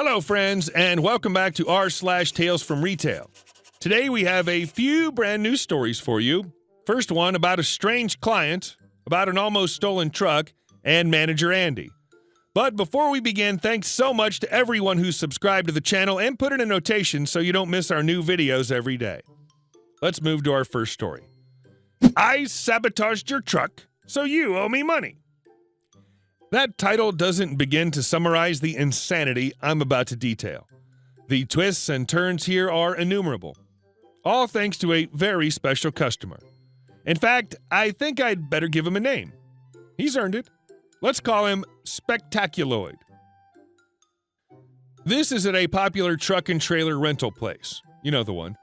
Hello, friends, and welcome back to r/Tales from Retail. Today we have a few brand new stories for you. First one about a strange client, about an almost stolen truck, and manager Andy. But before we begin, thanks so much to everyone who's subscribed to the channel and put in a notation so you don't miss our new videos every day. Let's move to our first story. I sabotaged your truck, so you owe me money. That title doesn't begin to summarize the insanity I'm about to detail. The twists and turns here are innumerable, all thanks to a very special customer. In fact, I think I'd better give him a name. He's earned it. Let's call him Spectaculoid. This is at a popular truck and trailer rental place. You know the one.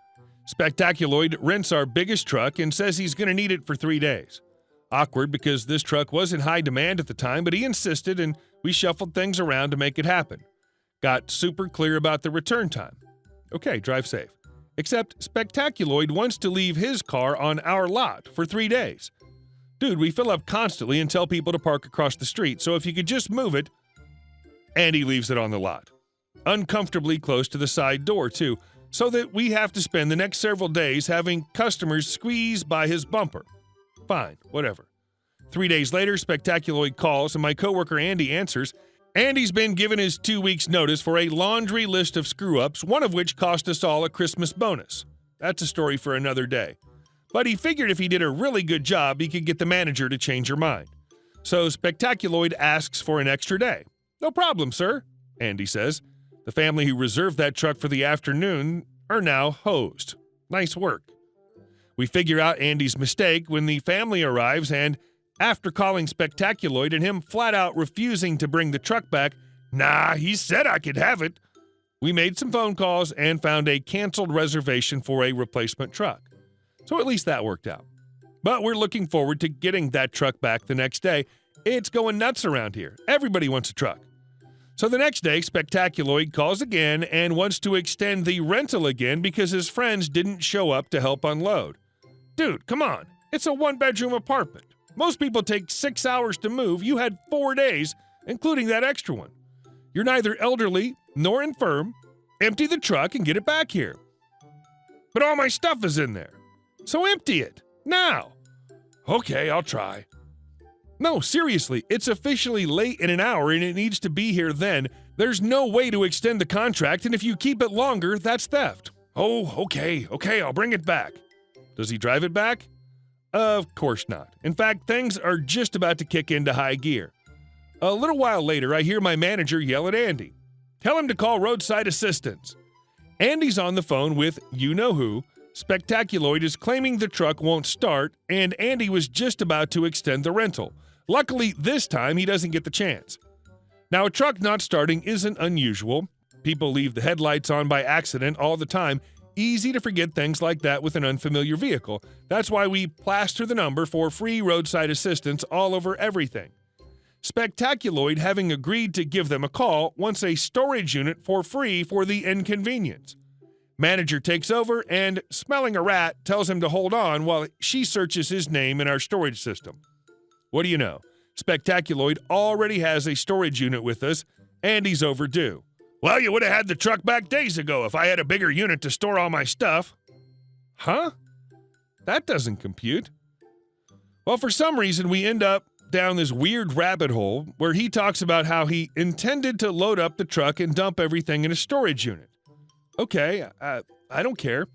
Spectaculoid rents our biggest truck and says he's going to need it for 3 days. Awkward because this truck was in high demand at the time, but he insisted and we shuffled things around to make it happen. Got super clear about the return time. Okay, drive safe. Except Spectaculoid wants to leave his car on our lot for 3 days. Dude, we fill up constantly and tell people to park across the street, so if you could just move it. And he leaves it on the lot. Uncomfortably close to the side door, too, so that we have to spend the next several days having customers squeeze by his bumper. Fine, whatever. 3 days later, Spectaculoid calls and my coworker Andy answers. Andy's been given his 2 weeks notice for a laundry list of screw-ups, one of which cost us all a Christmas bonus. That's a story for another day. But he figured if he did a really good job, he could get the manager to change her mind. So Spectaculoid asks for an extra day. No problem, sir, Andy says. The family who reserved that truck for the afternoon are now hosed. Nice work. We figure out Andy's mistake when the family arrives and, after calling Spectaculoid and him flat out refusing to bring the truck back, nah, he said I could have it. We made some phone calls and found a canceled reservation for a replacement truck. So at least that worked out. But we're looking forward to getting that truck back the next day. It's going nuts around here. Everybody wants a truck. So the next day, Spectaculoid calls again and wants to extend the rental again because his friends didn't show up to help unload. Dude, come on. It's a one-bedroom apartment. Most people take 6 hours to move. You had 4 days, including that extra one. You're neither elderly nor infirm. Empty the truck and get it back here. But all my stuff is in there. So empty it. Now. Okay, I'll try. No, seriously, it's officially late in an hour and it needs to be here then. There's no way to extend the contract, and if you keep it longer, that's theft. Oh, okay, I'll bring it back. Does he drive it back? Of course not. In fact, things are just about to kick into high gear. A little while later, I hear my manager yell at Andy. Tell him to call roadside assistance. Andy's on the phone with you-know-who. Spectaculoid is claiming the truck won't start, and Andy was just about to extend the rental. Luckily, this time he doesn't get the chance. Now, a truck not starting isn't unusual. People leave the headlights on by accident all the time. Easy to forget things like that with an unfamiliar vehicle. That's why we plaster the number for free roadside assistance all over everything. Spectaculoid, having agreed to give them a call, wants a storage unit for free for the inconvenience. Manager takes over and, smelling a rat, tells him to hold on while she searches his name in our storage system. What do you know? Spectaculoid already has a storage unit with us, and he's overdue. Well, you would have had the truck back days ago if I had a bigger unit to store all my stuff. Huh? That doesn't compute. Well, for some reason, we end up down this weird rabbit hole where he talks about how he intended to load up the truck and dump everything in a storage unit. Okay, I don't care.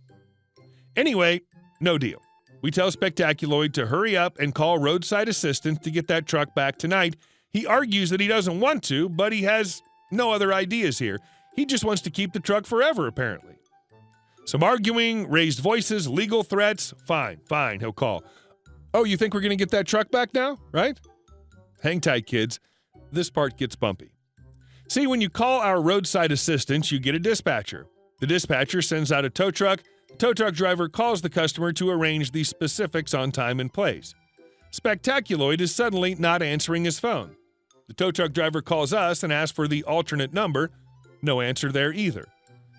Anyway, no deal. We tell Spectaculoid to hurry up and call roadside assistance to get that truck back tonight. He argues that he doesn't want to, but he has no other ideas here. He just wants to keep the truck forever, apparently. Some arguing, raised voices, legal threats. Fine, he'll call. Oh, you think we're going to get that truck back now, right? Hang tight, kids. This part gets bumpy. See, when you call our roadside assistance, you get a dispatcher. The dispatcher sends out a tow truck. The tow truck driver calls the customer to arrange the specifics on time and place. Spectaculoid is suddenly not answering his phone. The tow truck driver calls us and asks for the alternate number. No answer there either.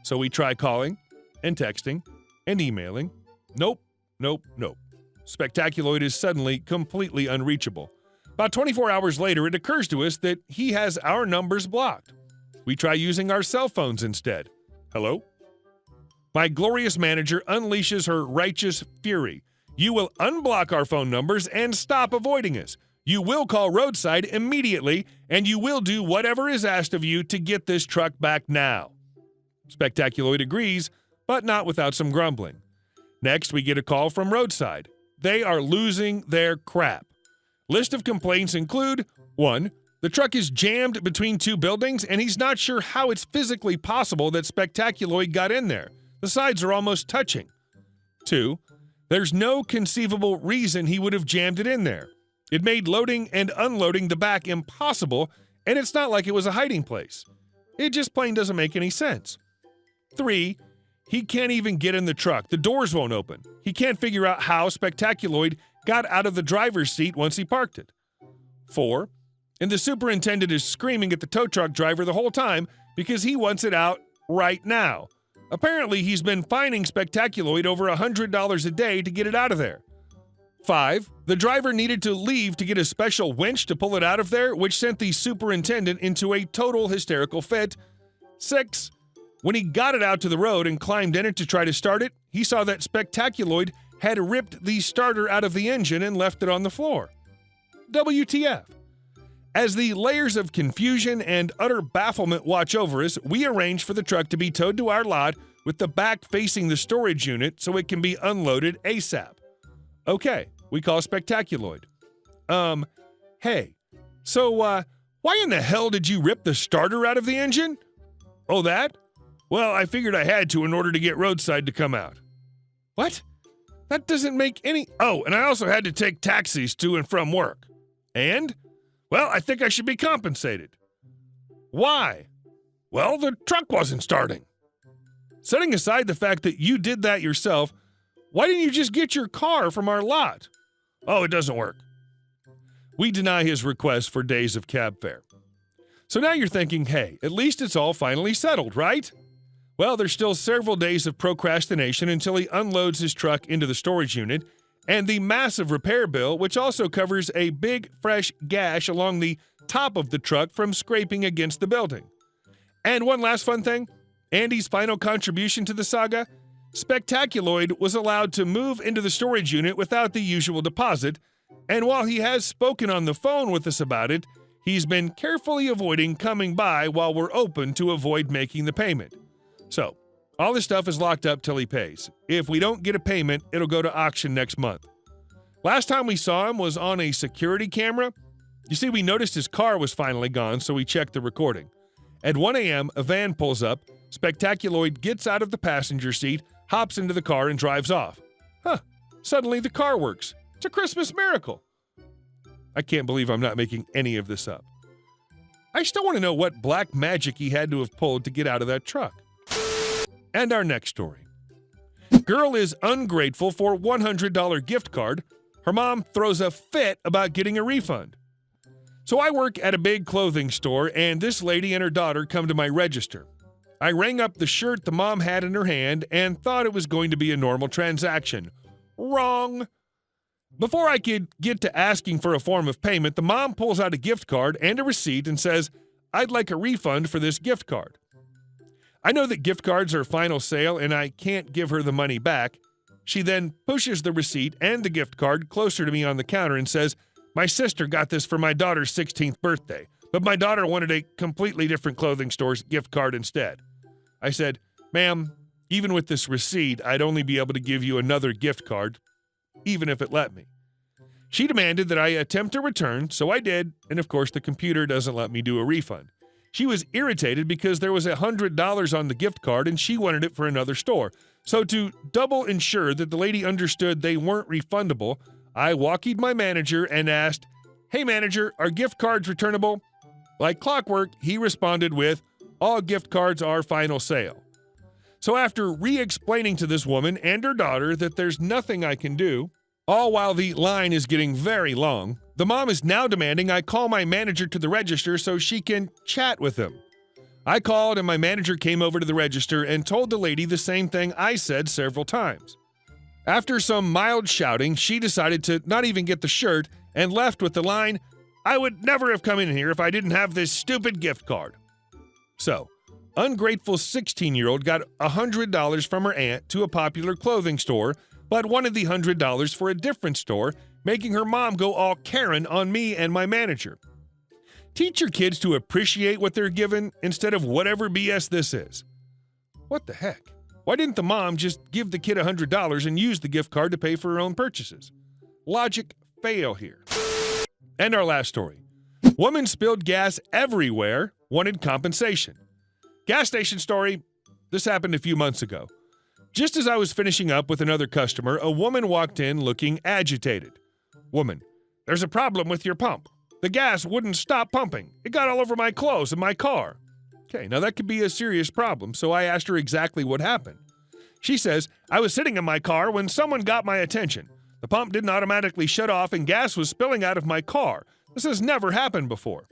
So we try calling and texting and emailing. Nope. Spectaculoid is suddenly completely unreachable. About 24 hours later, it occurs to us that he has our numbers blocked. We try using our cell phones instead. Hello? My glorious manager unleashes her righteous fury. You will unblock our phone numbers and stop avoiding us. You will call roadside immediately, and you will do whatever is asked of you to get this truck back now. Spectaculoid agrees, but not without some grumbling. Next, we get a call from roadside. They are losing their crap. List of complaints include 1. The truck is jammed between two buildings, and he's not sure how it's physically possible that Spectaculoid got in there. The sides are almost touching. 2. There's no conceivable reason he would have jammed it in there. It made loading and unloading the back impossible, and it's not like it was a hiding place. It just plain doesn't make any sense. 3. He can't even get in the truck. The doors won't open. He can't figure out how Spectaculoid got out of the driver's seat once he parked it. 4. And the superintendent is screaming at the tow truck driver the whole time because he wants it out right now. Apparently, he's been fining Spectaculoid over $100 a day to get it out of there. 5. The driver needed to leave to get a special winch to pull it out of there, which sent the superintendent into a total hysterical fit. 6. When he got it out to the road and climbed in it to try to start it, he saw that Spectaculoid had ripped the starter out of the engine and left it on the floor. WTF? As the layers of confusion and utter bafflement watch over us, we arrange for the truck to be towed to our lot with the back facing the storage unit so it can be unloaded ASAP. Okay, we call Spectaculoid. Hey, so, why in the hell did you rip the starter out of the engine? Oh, that? Well, I figured I had to in order to get roadside to come out. What? That doesn't make any... Oh, and I also had to take taxis to and from work. And? Well, I think I should be compensated. Why? Well, the truck wasn't starting. Setting aside the fact that you did that yourself, why didn't you just get your car from our lot? Oh, it doesn't work. We deny his request for days of cab fare. So now you're thinking, hey, at least it's all finally settled, right? Well, there's still several days of procrastination until he unloads his truck into the storage unit, and the massive repair bill, which also covers a big, fresh gash along the top of the truck from scraping against the building. And one last fun thing, Andy's final contribution to the saga, Spectaculoid was allowed to move into the storage unit without the usual deposit, and while he has spoken on the phone with us about it, he's been carefully avoiding coming by while we're open to avoid making the payment. So, all this stuff is locked up till he pays. If we don't get a payment, it'll go to auction next month. Last time we saw him was on a security camera. You see, we noticed his car was finally gone, so we checked the recording. At 1 a.m., a van pulls up, Spectaculoid gets out of the passenger seat, hops into the car, and drives off. Suddenly the car works. It's a Christmas miracle. I can't believe I'm not making any of this up. I still want to know what black magic he had to have pulled to get out of that truck. And our next story. Girl is ungrateful for $100 gift card. Her mom throws a fit about getting a refund. So I work at a big clothing store, and this lady and her daughter come to my register. I rang up the shirt the mom had in her hand and thought it was going to be a normal transaction. Wrong. Before I could get to asking for a form of payment, the mom pulls out a gift card and a receipt and says, "I'd like a refund for this gift card." I know that gift cards are final sale and I can't give her the money back. She then pushes the receipt and the gift card closer to me on the counter and says, "My sister got this for my daughter's 16th birthday, but my daughter wanted a completely different clothing store's gift card instead." I said, "Ma'am, even with this receipt, I'd only be able to give you another gift card, even if it let me." She demanded that I attempt a return, so I did, and of course the computer doesn't let me do a refund. She was irritated because there was $100 on the gift card and she wanted it for another store. So to double ensure that the lady understood they weren't refundable, I walkied my manager and asked, "Hey manager, are gift cards returnable?" Like clockwork, he responded with, "All gift cards are final sale." So after re-explaining to this woman and her daughter that there's nothing I can do, all while the line is getting very long, the mom is now demanding I call my manager to the register so she can chat with him. I called and my manager came over to the register and told the lady the same thing I said several times. After some mild shouting, she decided to not even get the shirt and left with the line, "I would never have come in here if I didn't have this stupid gift card." So, Ungrateful 16-year-old got $100 from her aunt to a popular clothing store, but wanted the $100 for a different store, making her mom go all Karen on me and my manager. Teach your kids to appreciate what they're given instead of whatever BS this is. What the heck? Why didn't the mom just give the kid $100 and use the gift card to pay for her own purchases? Logic fail here. And our last story. Woman spilled gas everywhere, wanted compensation. Gas station story. This happened a few months ago. Just as I was finishing up with another customer, a woman walked in looking agitated. Woman, there's a problem with your pump. The gas wouldn't stop pumping. It got all over my clothes and my car. Okay, now that could be a serious problem, so I asked her exactly what happened. She says, I was sitting in my car when someone got my attention. The pump didn't automatically shut off and gas was spilling out of my car. This has never happened before.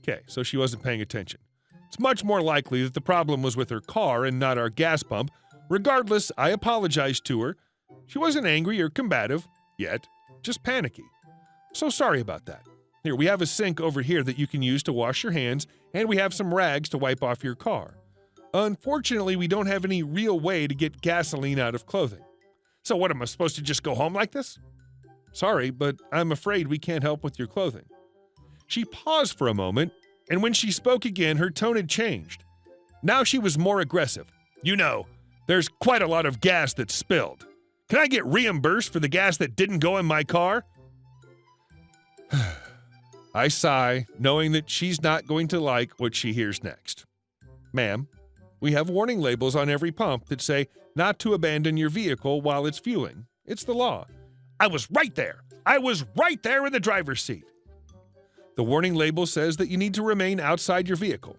Okay, so she wasn't paying attention. It's much more likely that the problem was with her car and not our gas pump. Regardless, I apologized to her. She wasn't angry or combative yet, just panicky. So sorry about that. Here, we have a sink over here that you can use to wash your hands, and we have some rags to wipe off your car. Unfortunately, we don't have any real way to get gasoline out of clothing. So what, am I supposed to just go home like this? Sorry, but I'm afraid we can't help with your clothing. She paused for a moment, and when she spoke again, her tone had changed. Now she was more aggressive. You know, there's quite a lot of gas that's spilled. Can I get reimbursed for the gas that didn't go in my car? I sigh, knowing that she's not going to like what she hears next. Ma'am, we have warning labels on every pump that say not to abandon your vehicle while it's fueling. It's the law. I was right there. I was right there in the driver's seat. The warning label says that you need to remain outside your vehicle.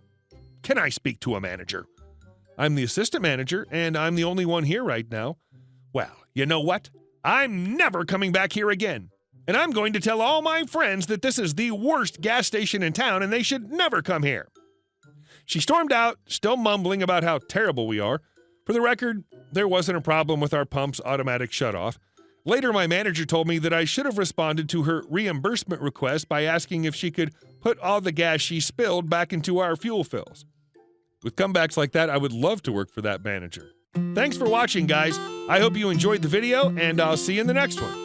Can I speak to a manager? I'm the assistant manager, and I'm the only one here right now. Well, you know what? I'm never coming back here again. And I'm going to tell all my friends that this is the worst gas station in town and they should never come here. She stormed out, still mumbling about how terrible we are. For the record, there wasn't a problem with our pump's automatic shutoff. Later, my manager told me that I should have responded to her reimbursement request by asking if she could put all the gas she spilled back into our fuel fills. With comebacks like that, I would love to work for that manager. Thanks for watching, guys. I hope you enjoyed the video, and I'll see you in the next one.